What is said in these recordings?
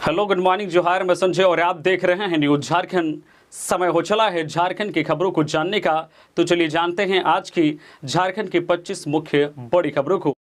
Hello, good morning, जोहार। मैं संजय और आप देख रहे हैं न्यूज झारखंड। समय हो चला है झारखंड की खबरों को जानने का, तो चलिए जानते हैं आज की झारखंड की 25 मुख्य बड़ी खबरों को।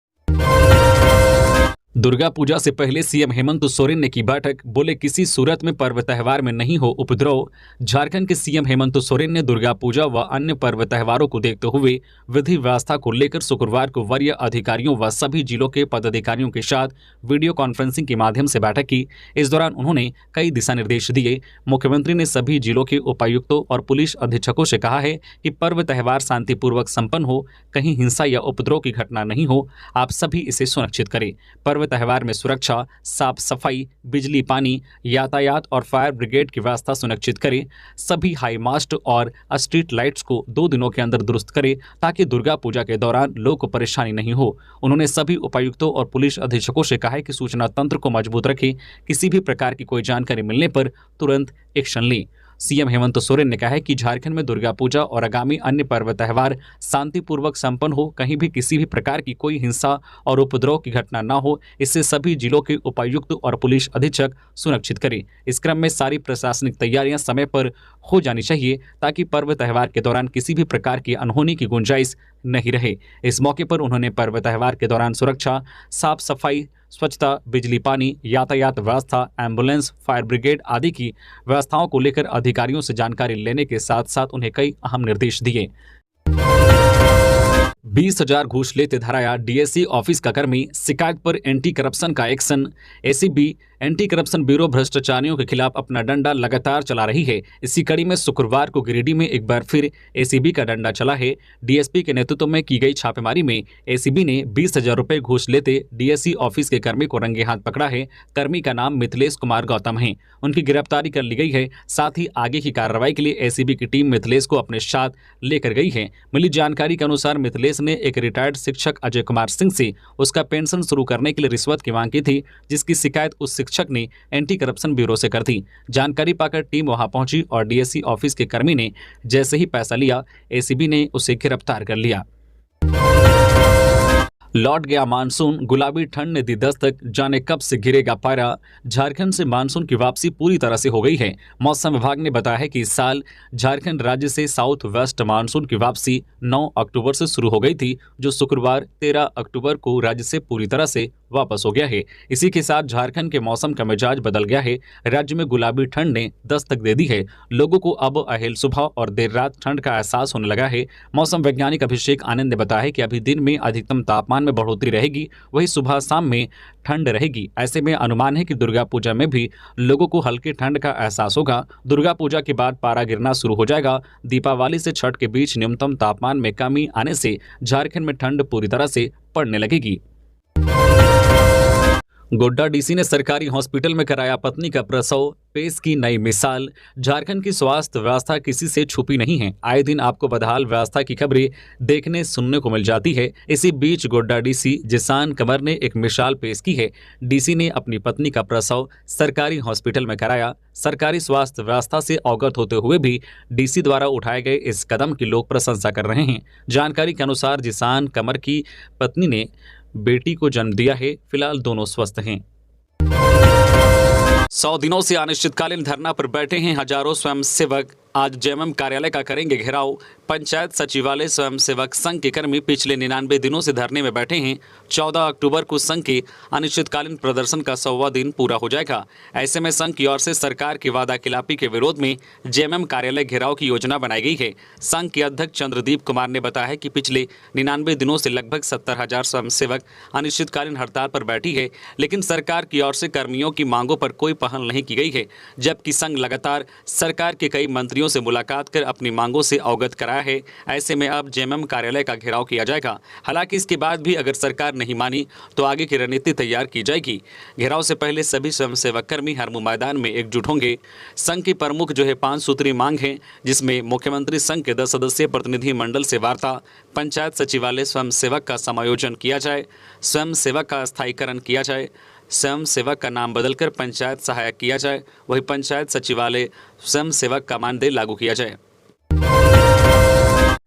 दुर्गा पूजा से पहले सीएम हेमंत सोरेन ने की बैठक, बोले किसी सूरत में पर्व त्यौहार में नहीं हो उपद्रव। झारखंड के सीएम हेमंत सोरेन ने दुर्गा पूजा व अन्य पर्व त्योहारों को देखते हुए विधि व्यवस्था को लेकर शुक्रवार को वरीय अधिकारियों व सभी जिलों के पदाधिकारियों के साथ वीडियो कॉन्फ्रेंसिंग के माध्यम से बैठक की। इस दौरान उन्होंने कई दिशा निर्देश दिए। मुख्यमंत्री ने सभी जिलों के उपायुक्तों और पुलिस अधीक्षकों से कहा है कि पर्व त्यौहार शांतिपूर्वक संपन्न हो, कहीं हिंसा या उपद्रव की घटना नहीं हो। आप सभी इसे सुनिश्चित करें। पर्व त्यौहार में सुरक्षा, साफ सफाई, बिजली, पानी, यातायात और फायर ब्रिगेड की व्यवस्था सुनिश्चित करें। सभी हाई मास्ट और स्ट्रीट लाइट्स को 2 दिनों के अंदर दुरुस्त करें ताकि दुर्गा पूजा के दौरान लोगों को परेशानी नहीं हो। उन्होंने सभी उपायुक्तों और पुलिस अधीक्षकों से कहा है कि सूचना तंत्र को मजबूत रखें, किसी भी प्रकार की कोई जानकारी मिलने पर तुरंत एक्शन लें। सीएम हेमंत सोरेन ने कहा है कि झारखंड में दुर्गा पूजा और आगामी अन्य पर्व त्यौहार शांतिपूर्वक संपन्न हो, कहीं भी किसी भी प्रकार की कोई हिंसा और उपद्रव की घटना न हो। इससे सभी जिलों के उपायुक्त और पुलिस अधीक्षक सुनिश्चित करें। इस क्रम में सारी प्रशासनिक तैयारियां समय पर हो जानी चाहिए ताकि पर्व त्यौहार के दौरान किसी भी प्रकार की अनहोनी की गुंजाइश नहीं रहे। इस मौके पर उन्होंने पर्व त्यौहार के दौरान सुरक्षा, साफ सफाई, स्वच्छता, बिजली, पानी, यातायात व्यवस्था, एम्बुलेंस, फायर ब्रिगेड आदि की व्यवस्थाओं को लेकर अधिकारियों से जानकारी लेने के साथ साथ उन्हें कई अहम निर्देश दिए। 20,000 घूस लेते धराया डीएससी ऑफिस का कर्मी, शिकायत पर एंटी करप्शन का action. ACB anti corruption bureau भ्रष्टाचारियों के खिलाफ अपना डंडा लगातार चला रही है। इसी कड़ी में शुक्रवार को गिरिडीह में एक बार फिर एसीबी का डंडा चला है। डीएसपी के नेतृत्व में की गई छापेमारी में एसीबी ने 20,000 रुपए घूस लेते डीएससी ऑफिस के कर्मी को रंगे हाथ पकड़ा है। कर्मी का नाम मिथिलेश कुमार गौतम है। उनकी गिरफ्तारी कर ली गई है। साथ ही आगे की कार्रवाई के लिए एसीबी की टीम मिथिलेश को अपने साथ लेकर गई है। मिली जानकारी के अनुसार मिथिलेश ने एक रिटायर्ड शिक्षक अजय कुमार सिंह से उसका पेंशन शुरू करने के लिए रिश्वत की मांग की थी, जिसकी शिकायत उस शिक्षक ने एंटी करप्शन ब्यूरो से कर दी। जानकारी पाकर टीम वहां पहुंची और डीएससी ऑफिस के कर्मी ने जैसे ही पैसा लिया, एसीबी ने उसे गिरफ्तार कर लिया। लौट गया मानसून, गुलाबी ठंड ने दी दस्तक, जाने कब से गिरेगा पारा। झारखंड से मानसून की वापसी पूरी तरह से हो गई है। मौसम विभाग ने बताया है कि इस साल झारखंड राज्य से साउथ वेस्ट मानसून की वापसी 9 अक्टूबर से शुरू हो गई थी, जो शुक्रवार 13 अक्टूबर को राज्य से पूरी तरह से वापस हो गया है। इसी के साथ झारखंड के मौसम का मिजाज बदल गया है। राज्य में गुलाबी ठंड ने दस्तक दे दी है। लोगों को अब अहल सुबह और देर रात ठंड का एहसास होने लगा है। मौसम वैज्ञानिक अभिषेक आनंद ने बताया है कि अभी दिन में अधिकतम तापमान में बढ़ोतरी रहेगी, वही सुबह शाम में ठंड रहेगी। ऐसे में अनुमान है कि दुर्गा पूजा में भी लोगों को हल्के ठंड का एहसास होगा। दुर्गा पूजा के बाद पारा गिरना शुरू हो जाएगा। दीपावली से छठ के बीच न्यूनतम तापमान में कमी आने से झारखंड में ठंड पूरी तरह से पड़ने लगेगी। गोड्डा डीसी ने सरकारी हॉस्पिटल में कराया पत्नी का प्रसव, पेश की नई मिसाल। झारखंड की स्वास्थ्य व्यवस्था किसी से छुपी नहीं है। आए दिन आपको बदहाल व्यवस्था की खबरें देखने सुनने को मिल जाती है। इसी बीच गोड्डा डीसी जिसान कंवर ने एक मिसाल पेश की है। डीसी ने अपनी पत्नी का प्रसव सरकारी हॉस्पिटल में कराया। सरकारी स्वास्थ्य व्यवस्था से अवगत होते हुए भी डीसी द्वारा उठाए गए इस कदम की लोग प्रशंसा कर रहे हैं। जानकारी के अनुसार जिसान कंवर की पत्नी ने बेटी को जन्म दिया है। फिलहाल दोनों स्वस्थ हैं। 100 दिनों से अनिश्चितकालीन धरना पर बैठे हैं हजारों स्वयंसेवक। आज जेएमएम कार्यालय का करेंगे घेराव। पंचायत सचिवालय स्वयंसेवक संघ के कर्मी पिछले 99 दिनों से धरने में बैठे हैं। 14 अक्टूबर को संघ के अनिश्चितकालीन प्रदर्शन का 100वां दिन पूरा हो जाएगा। ऐसे में संघ की ओर से सरकार की वादाखिलाफी के विरोध में जेएमएम कार्यालय घेराव की योजना बनाई गई है। संघ के अध्यक्ष चंद्रदीप कुमार ने बताया है कि पिछले 99 दिनों से लगभग 70,000 स्वयंसेवक अनिश्चितकालीन हड़ताल पर बैठी है, लेकिन सरकार की ओर से कर्मियों की मांगों पर कोई पहल नहीं की गई है। जबकि संघ लगातार सरकार के कई मंत्रियों से मुलाकात कर अपनी मांगों से अवगत कराया है। ऐसे में अब जेएमएम कार्यालय का घेराव किया जाएगा। हालांकि इसके बाद भी अगर सरकार नहीं मानी तो आगे की रणनीति तैयार की जाएगी। घेराव से पहले सभी स्वयंसेवक कर्मी हरमू मैदान में एकजुट होंगे। संघ की प्रमुख जो है 5 सूत्री मांग है, जिसमें मुख्यमंत्री संघ के 10 सदस्यीय प्रतिनिधि मंडल से वार्ता, पंचायत सचिवालय स्वयंसेवक का समायोजन किया जाए, स्वयंसेवक का स्थायीकरण किया जाए, स्वयं सेवक का नाम बदलकर पंचायत सहायक किया जाए, वही पंचायत सचिवालय स्वयं सेवक का मानदेय लागू किया जाए।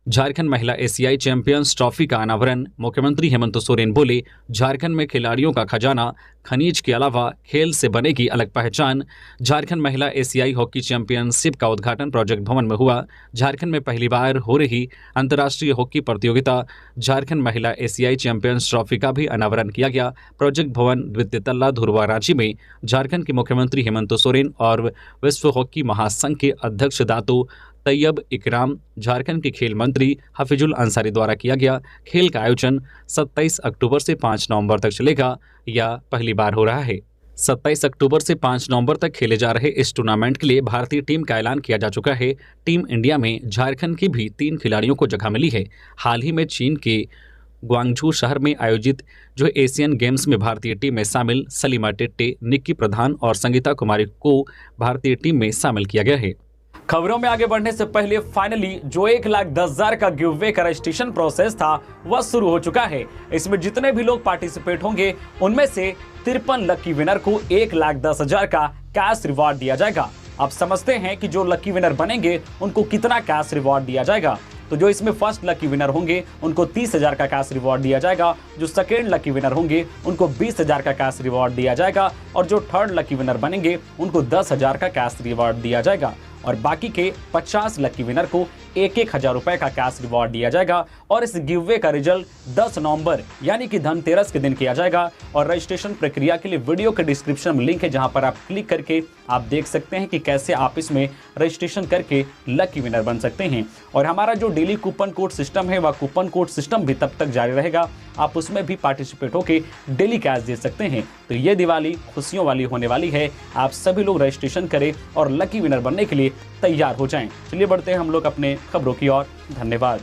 झारखंड महिला एशियाई चैंपियंस ट्रॉफी का अनावरण। मुख्यमंत्री हेमंत सोरेन बोले, झारखंड में खिलाड़ियों का खजाना, खनिज के अलावा खेल से बनेगी अलग पहचान। झारखंड महिला एशियाई हॉकी चैंपियनशिप का उद्घाटन प्रोजेक्ट भवन में हुआ। झारखंड में पहली बार हो रही अंतर्राष्ट्रीय हॉकी प्रतियोगिता झारखंड महिला एशियाई चैंपियंस ट्रॉफी का भी अनावरण किया गया। प्रोजेक्ट भवन द्वितीय तल्ला धुरवा रांची में झारखंड के मुख्यमंत्री हेमंत सोरेन और विश्व हॉकी महासंघ के अध्यक्ष दातो तैयब इकराम, झारखंड के खेल मंत्री हफीजुल अंसारी द्वारा किया गया। खेल का आयोजन 27 अक्टूबर से 5 नवंबर तक चलेगा। यह पहली बार हो रहा है। 27 अक्टूबर से 5 नवंबर तक खेले जा रहे इस टूर्नामेंट के लिए भारतीय टीम का ऐलान किया जा चुका है। टीम इंडिया में झारखंड की भी 3 खिलाड़ियों को जगह मिली है। हाल ही में चीन के ग्वांगझू शहर में आयोजित जो एशियन गेम्स में भारतीय टीम में शामिल सलीमा टेट्टे, निक्की प्रधान और संगीता कुमारी को भारतीय टीम में शामिल किया गया है। खबरों में आगे बढ़ने से पहले फाइनली जो 1,10,000 का गिव अवे का रजिस्ट्रेशन प्रोसेस था वह शुरू हो चुका है। इसमें जितने भी लोग पार्टिसिपेट होंगे उनमें से 53 लकी विनर को 1,10,000 का कैश रिवॉर्ड दिया जाएगा। आप समझते हैं कि जो लकी विनर बनेंगे उनको कितना कैश रिवॉर्ड दिया जाएगा। तो जो इसमें फर्स्ट लकी विनर होंगे उनको 30,000 का कैश रिवॉर्ड दिया जाएगा। जो सेकेंड लकी विनर होंगे उनको 20,000 का कैश रिवॉर्ड दिया जाएगा। और जो थर्ड लकी विनर बनेंगे उनको 10,000 का कैश रिवॉर्ड दिया जाएगा। और बाकी के 50 लकी विनर को 1,000 रुपए का कैश रिवॉर्ड दिया जाएगा। और इस गिवअवे का रिजल्ट 10 नवंबर यानी कि धनतेरस के दिन किया जाएगा। और रजिस्ट्रेशन प्रक्रिया के लिए वीडियो के डिस्क्रिप्शन में लिंक है, जहां पर आप क्लिक करके आप देख सकते हैं कि कैसे आप इसमें रजिस्ट्रेशन करके लकी विनर बन सकते हैं। और हमारा जो डेली कूपन कोड सिस्टम है वह कूपन कोड सिस्टम भी तब तक जारी रहेगा। आप उसमें भी पार्टिसिपेट होकर डेली कैश दे सकते हैं। तो ये दिवाली खुशियों वाली होने वाली है। आप सभी लोग रजिस्ट्रेशन करें और लकी विनर बनने के लिए तैयार हो जाएं। चलिए बढ़ते हैं हम लोग अपने खबरों की ओर। धन्यवाद।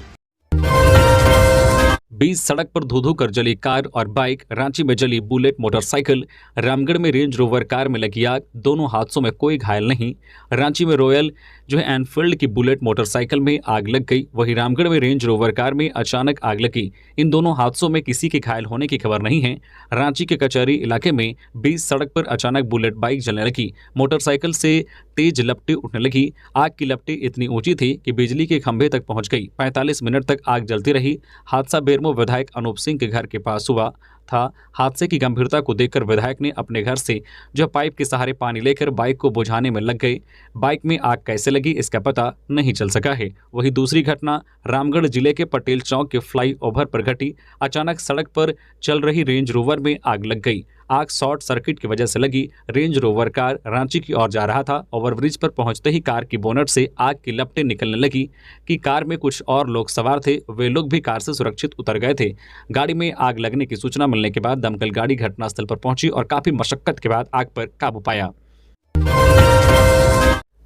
बीच सड़क पर धो धो कर जली कार और बाइक, रांची में जली बुलेट मोटरसाइकिल, रामगढ़ में रेंज रोवर कार में लगी आग। दोनों हादसों में कोई घायल नहीं। रांची में रॉयल एनफील्ड की बुलेट मोटरसाइकिल में आग लग गई, वहीं रामगढ़ में रेंज रोवर कार में अचानक आग लगी। इन दोनों हादसों में किसी के घायल होने की खबर नहीं है। रांची के कचहरी इलाके में बीच सड़क पर अचानक बुलेट बाइक जलने लगी। मोटरसाइकिल से तेज लपटें उठने लगी। आग की लपटें इतनी ऊंची थी कि बिजली के खंभे तक पहुंच गई। 45 मिनट तक आग जलती रही। हादसा बेरमो विधायक अनूप सिंह के घर के पास हुआ था। हादसे की गंभीरता को देखकर विधायक ने अपने घर से जो पाइप के सहारे पानी लेकर बाइक को बुझाने में लग गए। बाइक में आग कैसे लगी इसका पता नहीं चल सका है। वहीं दूसरी घटना रामगढ़ जिले के पटेल चौक के फ्लाई ओवर पर घटी। अचानक सड़क पर चल रही रेंज रोवर में आग लग गई। आग शॉर्ट सर्किट की वजह से लगी। रेंज रोवर कार रांची की ओर जा रहा था। ओवरब्रिज पर पहुंचते ही कार की बोनट से आग की लपटें निकलने लगी कि कार में कुछ और लोग सवार थे। वे लोग भी कार से सुरक्षित उतर गए थे। गाड़ी में आग लगने की सूचना मिलने के बाद दमकल गाड़ी घटनास्थल पर पहुंची और काफी मशक्कत के बाद आग पर काबू पाया।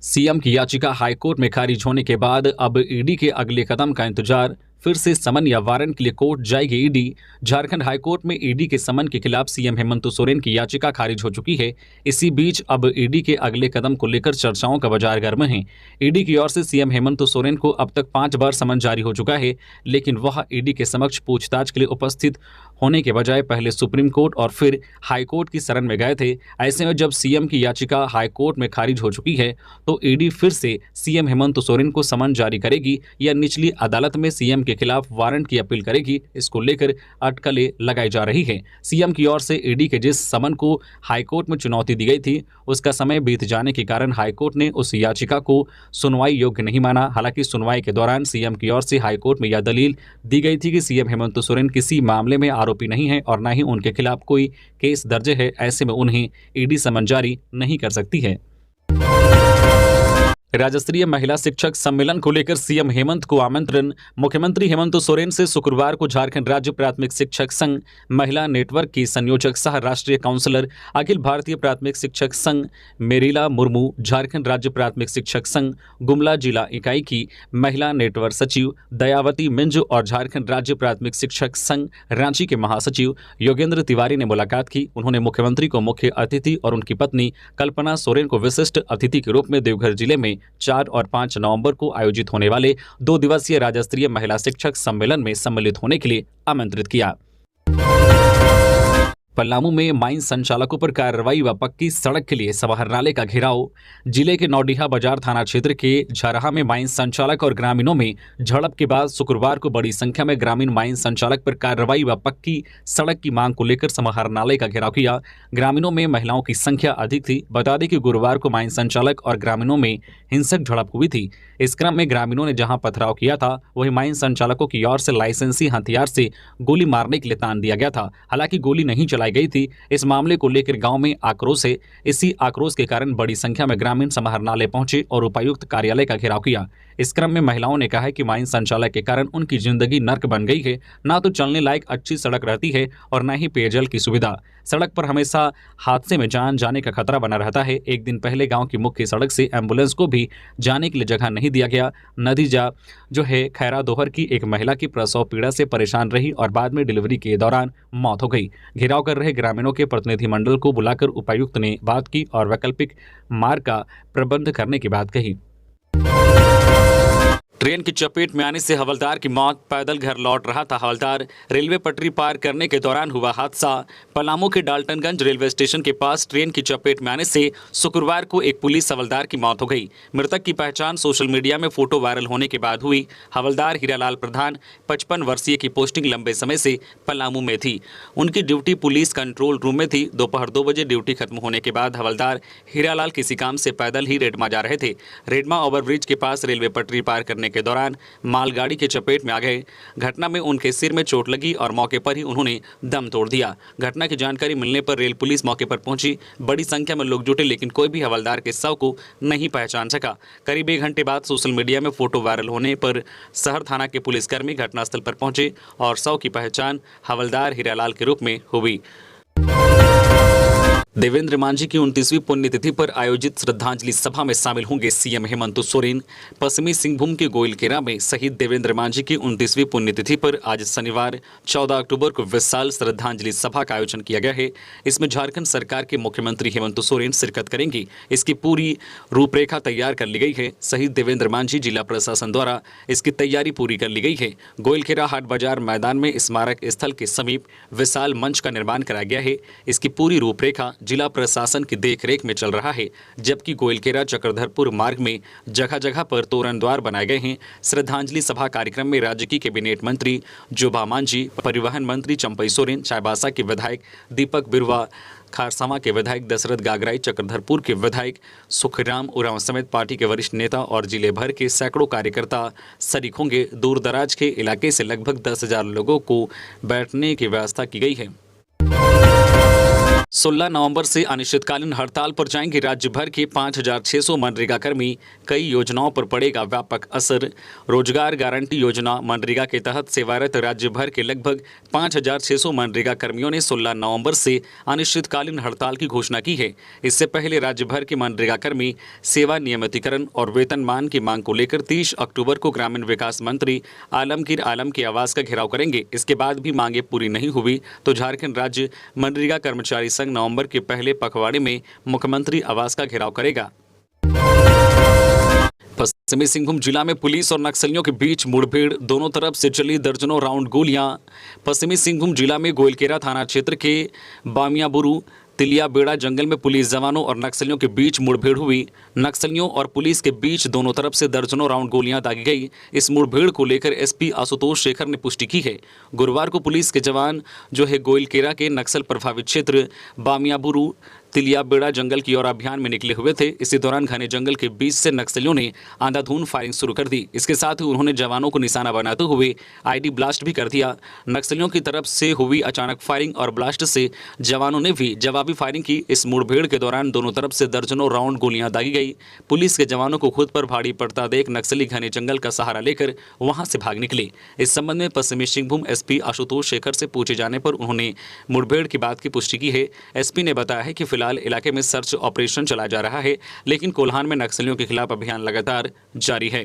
सीएम की याचिका हाईकोर्ट में खारिज होने के बाद अब ईडी के अगले कदम का इंतजार। फिर से समन या वारंट के लिए कोर्ट जाएगी ईडी। झारखंड हाईकोर्ट में ईडी के समन के खिलाफ सीएम हेमंत सोरेन की याचिका खारिज हो चुकी है। इसी बीच अब ईडी के अगले कदम को लेकर चर्चाओं का बाजार गर्म है। ईडी की ओर से सीएम हेमंत सोरेन को अब तक 5 बार समन जारी हो चुका है, लेकिन वह ईडी के समक्ष पूछताछ के लिए उपस्थित होने के बजाय पहले सुप्रीम कोर्ट और फिर हाईकोर्ट की शरण में गए थे। ऐसे में जब सीएम की याचिका हाईकोर्ट में खारिज हो चुकी है तो ईडी फिर से सीएम हेमंत सोरेन को समन जारी करेगी या निचली अदालत में सीएम के खिलाफ वारंट की अपील करेगी, इसको लेकर अटकलें लगाई जा रही है। सीएम की ओर से ईडी के जिस समन को हाईकोर्ट में चुनौती दी गई थी उसका समय बीत जाने के कारण हाईकोर्ट ने उस याचिका को सुनवाई योग्य नहीं माना। हालांकि सुनवाई के दौरान सीएम की ओर से हाईकोर्ट में यह दलील दी गई थी कि सीएम हेमंत सोरेन किसी मामले में आरोपी नहीं है और न ही उनके खिलाफ कोई केस दर्ज है। ऐसे में उन्हें ईडी समन जारी नहीं कर सकती है। राज्य महिला शिक्षक सम्मेलन को लेकर सीएम हेमंत को आमंत्रण। मुख्यमंत्री हेमंत सोरेन से शुक्रवार को झारखंड राज्य प्राथमिक शिक्षक संघ महिला नेटवर्क की संयोजक सह राष्ट्रीय काउंसलर, अखिल भारतीय प्राथमिक शिक्षक संघ मेरीला मुर्मू, झारखंड राज्य प्राथमिक शिक्षक संघ गुमला जिला इकाई की महिला नेटवर्क सचिव दयावती मिंज और झारखंड राज्य प्राथमिक शिक्षक संघ रांची के महासचिव योगेंद्र तिवारी ने मुलाकात की। उन्होंने मुख्यमंत्री को मुख्य अतिथि और उनकी पत्नी कल्पना सोरेन को विशिष्ट अतिथि के रूप में देवघर जिले में 4 और 5 नवंबर को आयोजित होने वाले 2 दिवसीय राज्य स्तरीय महिला शिक्षक सम्मेलन में सम्मिलित होने के लिए आमंत्रित किया। पलामू में माइन संचालकों पर कार्रवाई व पक्की सड़क के लिए समाहरणालय का घेराव। जिले के नौडीहा बाजार थाना क्षेत्र के झरहा में माइन संचालक और ग्रामीणों में झड़प के बाद शुक्रवार को बड़ी संख्या में ग्रामीण माइन संचालक पर कार्रवाई व पक्की सड़क की मांग को लेकर समाहरणालय का घेराव किया। ग्रामीणों में महिलाओं की संख्या अधिक थी। बता दें कि गुरुवार को माइन संचालक और ग्रामीणों में हिंसक झड़प हुई थी। इस क्रम में ग्रामीणों ने जहां पथराव किया था, वहीं माइन संचालकों की ओर से लाइसेंसी हथियार से गोली मारने के लिए तान दिया गया था। हालांकि गोली नहीं चलाई गई थी। इस मामले को लेकर गांव में आक्रोश है। इसी आक्रोश के कारण बड़ी संख्या में ग्रामीण समाहरणालय पहुंचे और उपायुक्त कार्यालय का घेराव किया। इस क्रम में महिलाओं ने कहा है कि माइन संचालक के कारण उनकी जिंदगी नर्क बन गई है। ना तो चलने लायक अच्छी सड़क रहती है और न ही पेयजल की सुविधा। सड़क पर हमेशा हादसे में जान जाने का खतरा बना रहता है। एक दिन पहले गांव की मुख्य सड़क से एम्बुलेंस को भी जाने के लिए जगह नहीं दिया गया। नतीजा जो है खैरा दोहर की एक महिला की प्रसव पीड़ा से परेशान रही और बाद में डिलीवरी के दौरान मौत हो गई। घेराव कर रहे ग्रामीणों के प्रतिनिधिमंडल को बुलाकर उपायुक्त ने बात की और वैकल्पिक मार्ग का प्रबंध करने की बात कही। ट्रेन की चपेट में आने से हवलदार की मौत। पैदल घर लौट रहा था हवलदार। रेलवे पटरी पार करने के दौरान हुआ हादसा। पलामू के डाल्टनगंज रेलवे स्टेशन के पास ट्रेन की चपेट में आने से शुक्रवार को एक पुलिस हवलदार की मौत हो गई। मृतक की पहचान सोशल मीडिया में फोटो वायरल होने के बाद हुई। हवलदार हीरालाल प्रधान 55 वर्षीय की पोस्टिंग लंबे समय से पलामू में थी। उनकी ड्यूटी पुलिस कंट्रोल रूम में थी। दोपहर 2 बजे ड्यूटी खत्म होने के बाद हवलदार हीरालाल किसी काम से पैदल ही रेडमा जा रहे थे। रेडमा ओवरब्रिज के पास रेलवे पटरी पार करने के दौरान मालगाड़ी के चपेट में आ गए। घटना में उनके सिर में चोट लगी और मौके पर ही उन्होंने दम तोड़ दिया। घटना की जानकारी मिलने पर रेल पुलिस मौके पर पहुंची। बड़ी संख्या में लोग जुटे, लेकिन कोई भी हवलदार के शव को नहीं पहचान सका। करीब 1 घंटे बाद सोशल मीडिया में फोटो वायरल होने पर शहर थाना के पुलिसकर्मी घटनास्थल पर पहुंचे और शव की पहचान हवलदार हीरालाल के रूप में हुई। देवेंद्र मांझी की 29वीं पुण्यतिथि पर आयोजित श्रद्धांजलि सभा में शामिल होंगे सीएम हेमंत सोरेन। पश्चिमी सिंहभूम के गोइलकेरा में शहीद देवेंद्र मांझी की 29वीं पुण्यतिथि पर आज शनिवार 14 अक्टूबर को विशाल श्रद्धांजलि सभा का आयोजन किया गया है। इसमें झारखंड सरकार के मुख्यमंत्री हेमंत सोरेन शिरकत करेंगी। इसकी पूरी रूपरेखा तैयार कर ली गई है। शहीद देवेंद्र मांझी जिला प्रशासन द्वारा इसकी तैयारी पूरी कर ली गई है। गोइलकेरा हाट बाजार मैदान में स्मारक स्थल के समीप विशाल मंच का निर्माण कराया गया है। इसकी पूरी रूपरेखा जिला प्रशासन की देखरेख में चल रहा है, जबकि गोइलकेरा चक्रधरपुर मार्ग में जगह जगह पर तोरण द्वार बनाए गए हैं। श्रद्धांजलि सभा कार्यक्रम में राज्य की कैबिनेट मंत्री जोबा मांझी, परिवहन मंत्री चंपई सोरेन, चाईबासा के विधायक दीपक बिरुवा, खारसावा के विधायक दशरथ गागराई, चक्रधरपुर के विधायक सुखराम उरांव समेत पार्टी के वरिष्ठ नेता और जिले भर के सैकड़ों कार्यकर्ता शरीक होंगे। दूर दराज के इलाके से लगभग 10,000 लोगों को बैठने की व्यवस्था की गई है। 16 नवंबर से अनिश्चितकालीन हड़ताल पर जाएंगे राज्य भर के 5,600 मनरेगा कर्मी। कई योजनाओं पर पड़ेगा व्यापक असर। रोजगार गारंटी योजना मनरेगा के तहत सेवारत राज्य भर के लगभग 5,600 मनरेगा कर्मियों ने 16 नवंबर से अनिश्चितकालीन हड़ताल की घोषणा की है। इससे पहले राज्य भर के मनरेगा कर्मी सेवा नियमितीकरण और वेतनमान की मांग को लेकर 30 अक्टूबर को ग्रामीण विकास मंत्री आलमगीर आलम के आवास का घेराव करेंगे। इसके बाद भी मांगे पूरी नहीं हुई तो झारखंड राज्य मनरेगा कर्मचारी संघ नवंबर के पहले पखवाड़े में मुख्यमंत्री आवास का घेराव करेगा। पश्चिमी सिंहभूम जिला में पुलिस और नक्सलियों के बीच मुठभेड़, दोनों तरफ से चली दर्जनों राउंड गोलियां। पश्चिमी सिंहभूम जिला में गोइलकेरा थाना क्षेत्र के बामियाबुरु तिलिया बेड़ा जंगल में पुलिस जवानों और नक्सलियों के बीच मुठभेड़ हुई। नक्सलियों और पुलिस के बीच दोनों तरफ से दर्जनों राउंड गोलियां दागी गई। इस मुठभेड़ को लेकर एसपी आशुतोष शेखर ने पुष्टि की है। गुरुवार को पुलिस के जवान जो है गोइलकेरा के नक्सल प्रभावित क्षेत्र बामियाबुरु तिलिया बेड़ा जंगल की ओर अभियान में निकले हुए थे। इसी दौरान घने जंगल के बीच से नक्सलियों ने अंधाधुंध फायरिंग शुरू कर दी। इसके साथ ही उन्होंने जवानों को निशाना बनाते हुए आईडी ब्लास्ट भी कर दिया। नक्सलियों की तरफ से हुई अचानक फायरिंग और ब्लास्ट से जवानों ने भी जवाबी फायरिंग की। इस मुठभेड़ के दौरान दोनों तरफ से दर्जनों राउंड गोलियां दागी गई। पुलिस के जवानों को खुद पर भारी पड़ता देख नक्सली घने जंगल का सहारा लेकर वहां से भाग निकले। इस संबंध में पश्चिमी सिंहभूम एसपी आशुतोष शेखर से पूछे जाने पर उन्होंने मुठभेड़ की बात की पुष्टि की है। एसपी ने बताया है कि फिलहाल इलाके में सर्च ऑपरेशन चलाया जा रहा है, लेकिन कोल्हान में नक्सलियों के खिलाफ अभियान लगातार जारी है।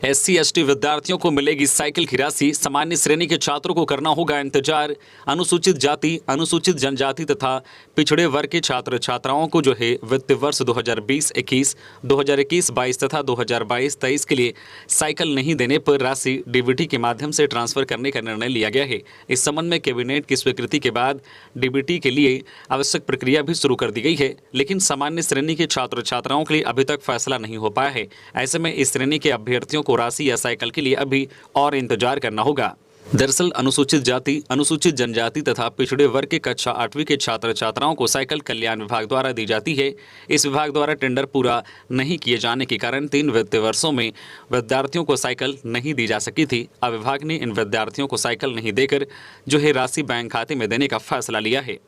SC/ST विद्यार्थियों को मिलेगी साइकिल की राशि, सामान्य श्रेणी के छात्रों को करना होगा इंतजार। अनुसूचित जाति, अनुसूचित जनजाति तथा पिछड़े वर्ग के छात्र छात्राओं को जो है वित्त वर्ष 2020-21, 2021-22 तथा 2022-23 के लिए साइकिल नहीं देने पर राशि DBT के माध्यम से ट्रांसफर करने का निर्णय लिया गया है। इस संबंध में कैबिनेट की स्वीकृति के बाद DBT के लिए आवश्यक प्रक्रिया भी शुरू कर दी गई है, लेकिन सामान्य श्रेणी के छात्र छात्राओं के लिए अभी तक फैसला नहीं हो पाया है। ऐसे में इस श्रेणी के अभ्यर्थियों को राशि या साइकिल के लिए अभी और इंतजार करना होगा। दरअसल अनुसूचित जाति, अनुसूचित जनजाति तथा पिछड़े वर्ग के कक्षा 8वीं के छात्र छात्राओं को साइकिल कल्याण विभाग द्वारा दी जाती है। इस विभाग द्वारा टेंडर पूरा नहीं किए जाने के कारण 3 वित्तीय वर्षों में विद्यार्थियों को साइकिल नहीं दी जा सकी थी। अब विभाग ने इन विद्यार्थियों को साइकिल नहीं देकर जो है राशि बैंक खाते में देने का फैसला लिया है।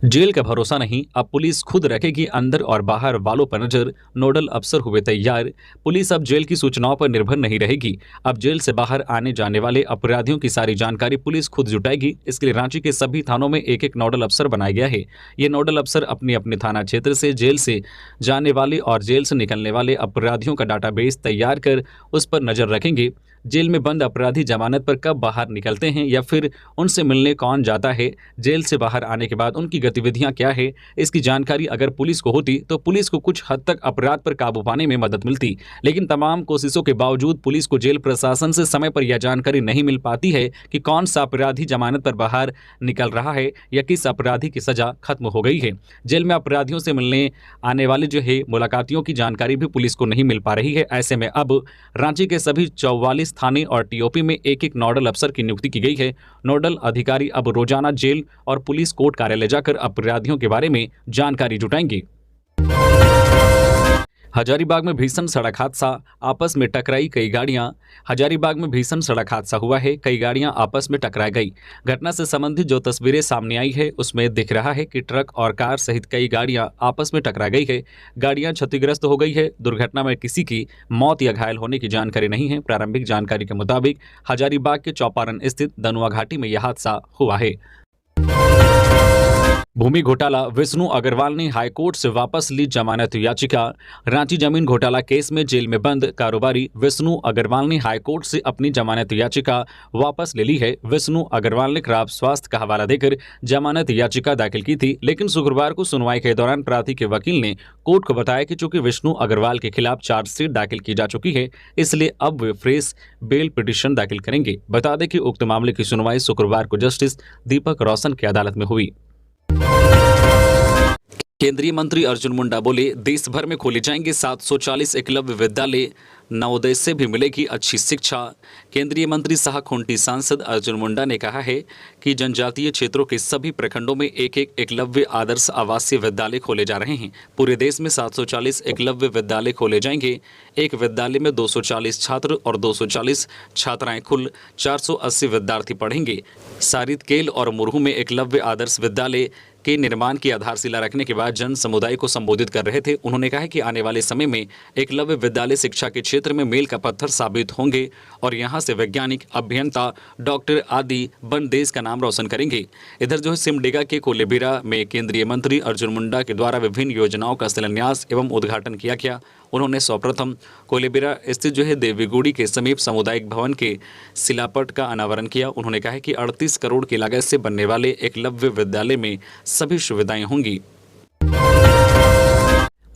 जेल का भरोसा नहीं, अब पुलिस खुद रखेगी अंदर और बाहर वालों पर नजर, नोडल अफसर हुए तैयार। पुलिस अब जेल की सूचनाओं पर निर्भर नहीं रहेगी। अब जेल से बाहर आने जाने वाले अपराधियों की सारी जानकारी पुलिस खुद जुटाएगी। इसके लिए रांची के सभी थानों में एक एक नोडल अफसर बनाया गया है। ये नोडल अफसर अपने अपने थाना क्षेत्र से जेल से जाने वाले और जेल से निकलने वाले अपराधियों का डाटाबेस तैयार कर उस पर नजर रखेंगे। जेल में बंद अपराधी जमानत पर कब बाहर निकलते हैं या फिर उनसे मिलने कौन जाता है, जेल से बाहर आने के बाद उनकी गतिविधियां क्या है, इसकी जानकारी अगर पुलिस को होती तो पुलिस को कुछ हद तक अपराध पर काबू पाने में मदद मिलती। लेकिन तमाम कोशिशों के बावजूद पुलिस को जेल प्रशासन से समय पर यह जानकारी नहीं मिल पाती है कि कौन सा अपराधी जमानत पर बाहर निकल रहा है या किस अपराधी की सजा खत्म हो गई है। जेल में अपराधियों से मिलने आने वाले जो है मुलाकातियों की जानकारी भी पुलिस को नहीं मिल पा रही है। ऐसे में अब रांची के सभी 44 थाने और TOP में एक एक नोडल अफसर की नियुक्ति की गई है। नोडल अधिकारी अब रोजाना जेल और पुलिस कोर्ट कार्यालय जाकर अपराधियों के बारे में जानकारी जुटाएंगे। हजारीबाग में भीषण सड़क हादसा, आपस में टकराई कई गाड़ियां। हजारीबाग में भीषण सड़क हादसा हुआ है, कई गाड़ियां आपस में टकरा गई। घटना से संबंधित जो तस्वीरें सामने आई है उसमें दिख रहा है कि ट्रक और कार सहित कई गाड़ियां आपस में टकरा गई है। गाड़ियां क्षतिग्रस्त हो गई है। दुर्घटना में किसी की मौत या घायल होने की जानकारी नहीं है। प्रारंभिक जानकारी के मुताबिक हजारीबाग के चौपारण स्थित दनुआ घाटी में यह हादसा हुआ है। भूमि घोटाला, विष्णु अग्रवाल ने हाईकोर्ट से वापस ली जमानत याचिका। रांची जमीन घोटाला केस में जेल में बंद कारोबारी विष्णु अग्रवाल ने हाईकोर्ट से अपनी जमानत याचिका वापस ले ली है। विष्णु अग्रवाल ने खराब स्वास्थ्य का हवाला देकर जमानत याचिका दाखिल की थी, लेकिन शुक्रवार को सुनवाई के दौरान प्रार्थी के वकील ने कोर्ट को बताया कि चूंकि विष्णु अग्रवाल के खिलाफ चार्जशीट दाखिल की जा चुकी है, इसलिए अब वे फ्रेश बेल पिटीशन दाखिल करेंगे। बता दें कि उक्त मामले की सुनवाई शुक्रवार को जस्टिस दीपक रोशन की अदालत में हुई। केंद्रीय मंत्री अर्जुन मुंडा बोले, देश भर में खोले जाएंगे 740 एकलव्य विद्यालय, नवोदय से भी मिलेगी अच्छी शिक्षा। केंद्रीय मंत्री सह खूंटी सांसद अर्जुन मुंडा ने कहा है कि जनजातीय क्षेत्रों के सभी प्रखंडों में एक एक एकलव्य आदर्श आवासीय विद्यालय खोले जा रहे हैं। पूरे देश में 740 एकलव्य विद्यालय खोले जाएंगे। एक विद्यालय में 240 छात्र और 240 छात्राएं, कुल 480 विद्यार्थी पढ़ेंगे। सारितकेल और मुरहू में एकलव्य आदर्श विद्यालय के निर्माण की आधारशिला रखने के बाद जन समुदाय को संबोधित कर रहे थे। उन्होंने कहा कि आने वाले समय में एकलव्य विद्यालय शिक्षा के क्षेत्र में मील का पत्थर साबित होंगे और यहां से वैज्ञानिक, अभियंता, डॉक्टर आदि बन देश का नाम रोशन करेंगे। इधर जो है सिमडेगा के कोलेबिरा में केंद्रीय मंत्री अर्जुन मुंडा के द्वारा विभिन्न योजनाओं का शिलान्यास एवं उद्घाटन किया गया। उन्होंने सर्वप्रथम कोलेबिरा स्थित जो है देवीगुड़ी के समीप सामुदायिक भवन के शिलापट का अनावरण किया। उन्होंने कहा कि 38 करोड़ की लागत से बनने वाले एकलव्य विद्यालय में सभी सुविधाएं होंगी।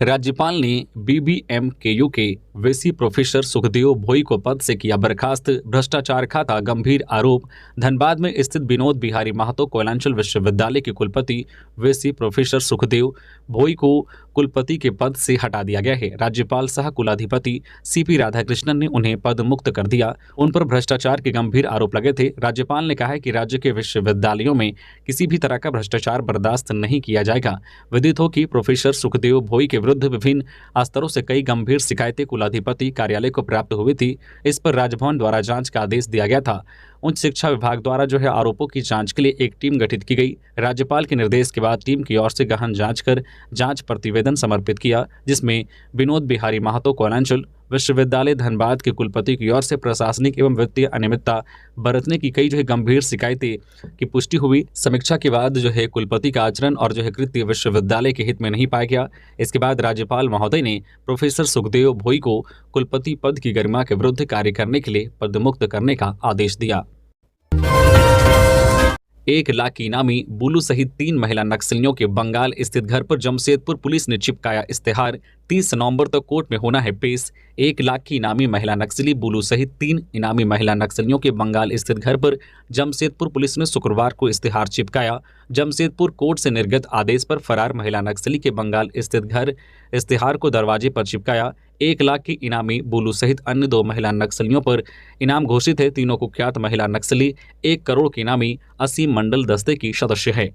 राज्यपाल ने BBMKU के VC प्रोफेसर सुखदेव भोई को पद से किया बर्खास्त। भ्रष्टाचार का था गंभीर आरोप। धनबाद में स्थित विनोद बिहारी महतो कोयलांचल विश्वविद्यालय के कुलपति VC प्रोफेसर सुखदेव भोई को कुलपति के पद से हटा दिया गया है। राज्यपाल सह कुलाधिपति CP राधाकृष्णन ने उन्हें पद मुक्त कर दिया। उन पर भ्रष्टाचार के गंभीर आरोप लगे थे। राज्यपाल ने कहा है कि राज्य के विश्वविद्यालयों में किसी भी तरह का भ्रष्टाचार बर्दाश्त नहीं किया जाएगा। विदित हो कि प्रोफेसर सुखदेव भोई के विरुद्ध विभिन्न स्तरों से कई गंभीर शिकायतें कुलाधिपति कार्यालय को प्राप्त हुई थी। इस पर राजभवन द्वारा जांच का आदेश दिया गया था। उच्च शिक्षा विभाग द्वारा जो है आरोपों की जांच के लिए एक टीम गठित की गई। राज्यपाल के निर्देश के बाद टीम की ओर से गहन जांच कर जांच प्रतिवेदन समर्पित किया, जिसमें विनोद बिहारी महतो कोयलांचल विश्वविद्यालय धनबाद के कुलपति की ओर से प्रशासनिक एवं वित्तीय अनियमितता बरतने की कई जो है गंभीर शिकायतें की पुष्टि हुई। समीक्षा के बाद जो है कुलपति का आचरण और जो है कृत्य विश्वविद्यालय के हित में नहीं पाया गया। इसके बाद राज्यपाल महोदय ने प्रोफेसर सुखदेव भोई को कुलपति पद की गरिमा के विरुद्ध कार्य करने के लिए पदमुक्त करने का आदेश दिया। 1 लाख की इनामी बुलू सहित 3 महिला नक्सलियों के बंगाल स्थित घर पर जमशेदपुर पुलिस ने चिपकाया इश्तेहार। 30 नवंबर तक कोर्ट में होना है पेश। 1 लाख की इनामी महिला नक्सली बुलू सहित 3 इनामी महिला नक्सलियों के बंगाल स्थित घर पर जमशेदपुर पुलिस ने शुक्रवार को इश्तेहार चिपकाया। जमशेदपुर कोर्ट से निर्गत आदेश पर फरार महिला नक्सली के बंगाल स्थित घर इश्तेहार को दरवाजे पर चिपकाया। 1 लाख की इनामी बुलू सहित अन्य 2 महिला नक्सलियों पर इनाम घोषित है। तीनों कुख्यात महिला नक्सली 1 करोड़ के इनामी असीम मंडल दस्ते की सदस्य है।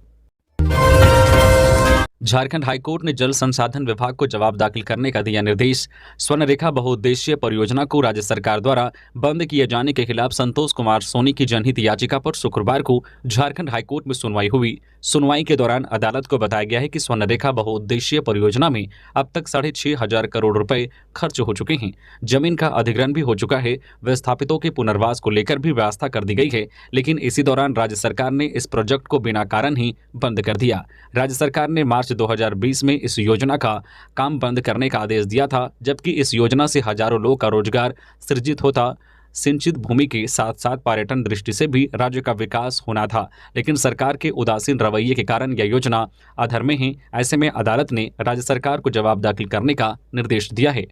झारखंड हाईकोर्ट ने जल संसाधन विभाग को जवाब दाखिल करने का दिया निर्देश। स्वर्णरेखा बहुउद्देशीय परियोजना को राज्य सरकार द्वारा बंद किए जाने के खिलाफ संतोष कुमार सोनी की जनहित याचिका पर शुक्रवार को झारखंड हाईकोर्ट में सुनवाई हुई। सुनवाई के दौरान अदालत को बताया गया है कि स्वर्णरेखा बहुउद्देशीय परियोजना में अब तक 6,500 करोड़ रुपए खर्च हो चुके हैं। जमीन का अधिग्रहण भी हो चुका है। विस्थापितों के पुनर्वास को लेकर भी व्यवस्था कर दी गई है, लेकिन इसी दौरान राज्य सरकार ने इस प्रोजेक्ट को बिना कारण ही बंद कर दिया। राज्य सरकार ने मार्च 2020 में इस योजना का काम बंद करने का आदेश दिया था, जबकि इस योजना से हजारों लोग का रोजगार सृजित होता। सिंचित भूमि के साथ साथ पर्यटन दृष्टि से भी राज्य का विकास होना था, लेकिन सरकार के उदासीन रवैये के कारण यह योजना अधर में है। ऐसे में अदालत ने राज्य सरकार को जवाब दाखिल करने का निर्देश दिया है।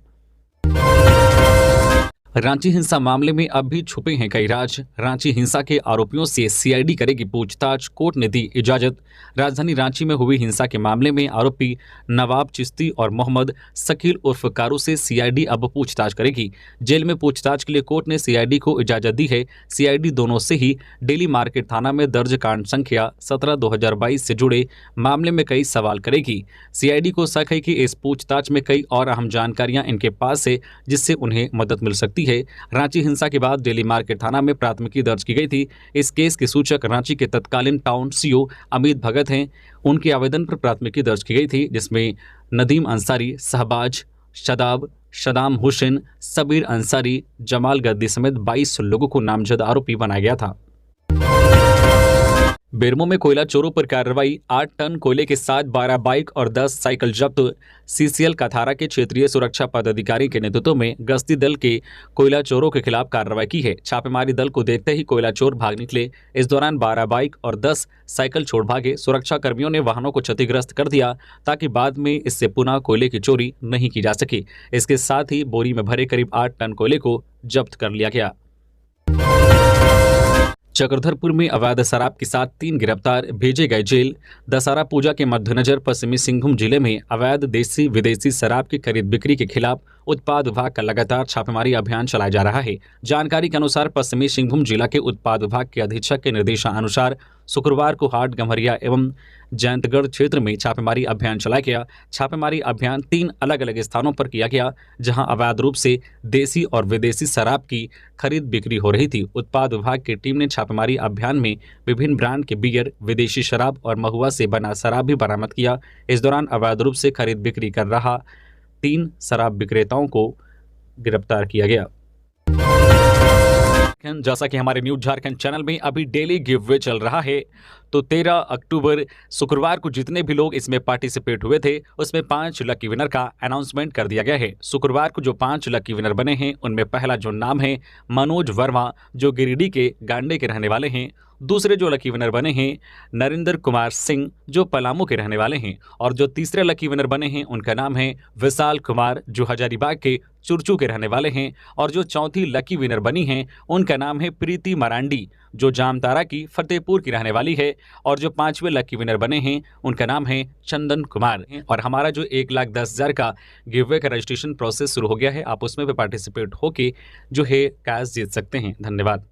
रांची हिंसा मामले में अब भी छुपे हैं कई राज। रांची हिंसा के आरोपियों से सीआईडी करेगी पूछताछ, कोर्ट ने दी इजाजत। राजधानी रांची में हुई हिंसा के मामले में आरोपी नवाब चिश्ती और मोहम्मद शकील उर्फ कारू से सीआईडी अब पूछताछ करेगी। जेल में पूछताछ के लिए कोर्ट ने सीआईडी को इजाजत दी है। सीआईडी दोनों से ही डेली मार्केट थाना में दर्ज कांड संख्या 17/2022 से जुड़े मामले में कई सवाल करेगी। सीआईडी को शक है कि इस पूछताछ में कई और अहम जानकारियां इनके पास है, जिससे उन्हें मदद मिल सकती है। रांची हिंसा के बाद डेली मार्केट थाना में प्राथमिकी दर्ज की गई थी। इस केस के सूचक रांची के तत्कालीन टाउन सीओ अमित भगत हैं। उनके आवेदन पर प्राथमिकी दर्ज की गई थी, जिसमें नदीम अंसारी, शहबाज, शदाब, शदाम हुसैन, सबीर अंसारी, जमाल गद्दी समेत 22 लोगों को नामजद आरोपी बनाया गया था। बेरमो में कोयला चोरों पर कार्रवाई। 8 टन कोयले के साथ 12 बाइक और 10 साइकिल जब्त। सीसीएल कथारा के क्षेत्रीय सुरक्षा पदाधिकारी के नेतृत्व में गश्ती दल के कोयला चोरों के खिलाफ कार्रवाई की है। छापेमारी दल को देखते ही कोयला चोर भाग निकले। इस दौरान 12 बाइक और 10 साइकिल छोड़ भागे। सुरक्षा कर्मियों ने वाहनों को क्षतिग्रस्त कर दिया ताकि बाद में इससे पुनः कोयले की चोरी नहीं की जा सके। इसके साथ ही बोरी में भरे करीब 8 टन कोयले को जब्त कर लिया गया। चक्रधरपुर में अवैध शराब के साथ 3 गिरफ्तार, भेजे गए जेल। दशहरा पूजा के मद्देनजर पश्चिमी सिंहभूम जिले में अवैध देसी विदेशी शराब की खरीद बिक्री के खिलाफ उत्पाद विभाग का लगातार छापेमारी अभियान चलाया जा रहा है। जानकारी के अनुसार पश्चिमी सिंहभूम जिला के उत्पाद विभाग के अधीक्षक के निर्देशानुसार शुक्रवार को हाट, गम्हरिया एवं जयंतगढ़ क्षेत्र में छापेमारी अभियान चलाया गया। छापेमारी अभियान 3 अलग अलग स्थानों पर किया गया, जहां अवैध रूप से देसी और विदेशी शराब की खरीद बिक्री हो रही थी। उत्पाद विभाग की टीम ने छापेमारी अभियान में विभिन्न ब्रांड के बियर, विदेशी शराब और महुआ से बना शराब भी बरामद किया। इस दौरान अवैध रूप से खरीद बिक्री कर रहा 3 शराब विक्रेताओं को गिरफ्तार किया गया। जैसा कि हमारे न्यूज झारखंड चैनल में अभी डेली गिव अवे चल रहा है, तो 13 अक्टूबर शुक्रवार को जितने भी लोग इसमें पार्टिसिपेट हुए थे उसमें 5 लकी विनर का अनाउंसमेंट कर दिया गया है। शुक्रवार को जो 5 लकी विनर बने हैं उनमें पहला जो नाम है मनोज वर्मा, जो गिरिडीह के गांडे के रहने वाले हैं। दूसरे जो लकी विनर बने हैं नरेंद्र कुमार सिंह, जो पलामू के रहने वाले हैं। और जो तीसरे लकी विनर बने हैं उनका नाम है विशाल कुमार, जो हजारीबाग के चुरचू के रहने वाले हैं। और जो चौथी लकी विनर बनी हैं उनका नाम है प्रीति मरांडी, जो जामतारा की फतेहपुर की रहने वाली है। और जो 5वें लकी विनर बने हैं उनका नाम है चंदन कुमार। और हमारा जो 1,10,000 का गिव अवे का रजिस्ट्रेशन प्रोसेस शुरू हो गया है, आप उसमें भी पार्टिसिपेट होके जो है कैश जीत सकते हैं। धन्यवाद।